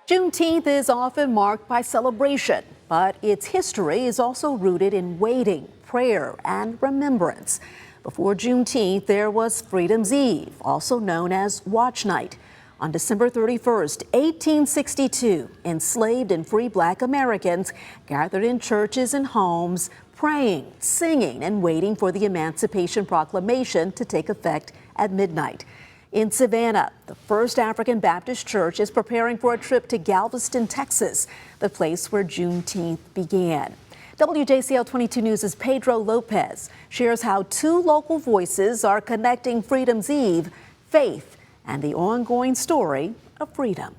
Juneteenth is often marked by celebration, but its history is also rooted in waiting, prayer, and remembrance. Before Juneteenth, there was Freedom's Eve, also known as Watch Night. On December 31st, 1862, enslaved and free Black Americans gathered in churches and homes, praying, singing, and waiting for the Emancipation Proclamation to take effect at midnight. In Savannah, the First African Baptist Church is preparing for a trip to Galveston, Texas, the place where Juneteenth began. WJCL 22 News' Pedro Lopez shares how two local voices are connecting Freedom's Eve, faith, and the ongoing story of freedom.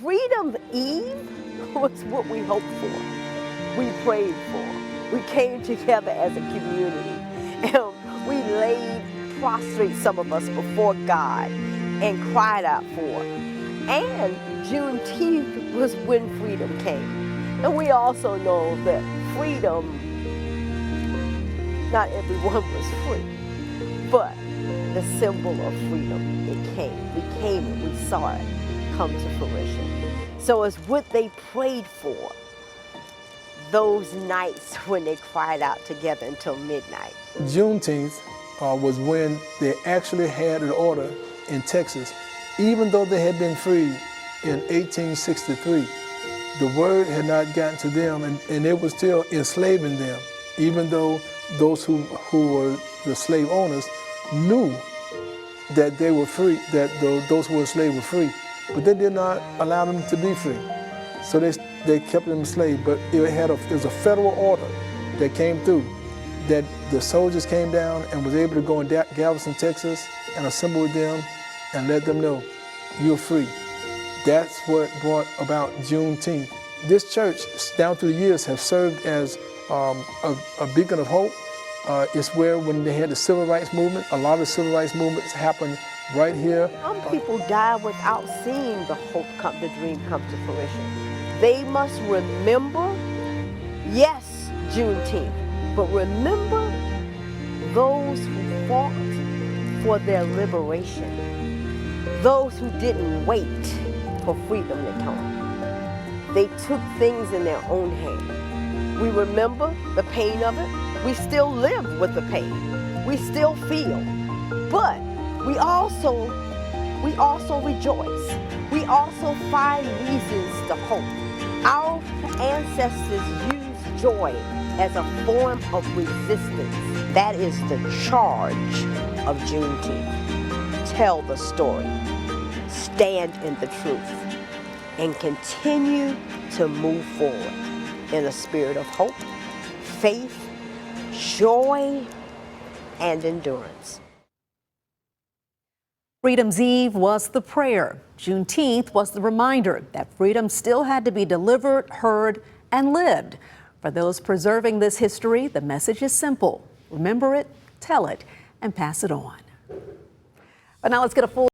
Freedom's Eve was what we hoped for, we prayed for. We came together as a community and we laid prostrate, some of us, before God and cried out for. And Juneteenth was when freedom came. And we also know that freedom, not everyone was free, but the symbol of freedom, it came. We came and we saw it come to fruition. So it's what they prayed for those nights when they cried out together until midnight. Juneteenth was when they actually had an order in Texas. Even though they had been freed in 1863, the word had not gotten to them, and it was still enslaving them, even though those who were the slave owners knew that they were free, that those who were enslaved were free, but they did not allow them to be free. So they kept them enslaved, but it was a federal order that came through, that the soldiers came down and was able to go in Galveston, Texas, and assemble with them and let them know, you're free. That's what brought about Juneteenth. This church, down through the years, have served as a beacon of hope. It's where, when they had the civil rights movement, a lot of the civil rights movements happened right here. Some people die without seeing the hope the dream come to fruition. They must remember, yes, Juneteenth, but remember those who fought for their liberation, those who didn't wait for freedom to come. They took things in their own hand. We remember the pain of it. We still live with the pain. We still feel. But we also rejoice. We also find reasons to hope. Our ancestors used joy as a form of resistance. That is the charge of Juneteenth. Tell the story, stand in the truth, and continue to move forward in a spirit of hope, faith, joy, and endurance. Freedom's Eve was the prayer. Juneteenth was the reminder that freedom still had to be delivered, heard, and lived. For those preserving this history, the message is simple. Remember it, tell it, and pass it on. But now let's get a full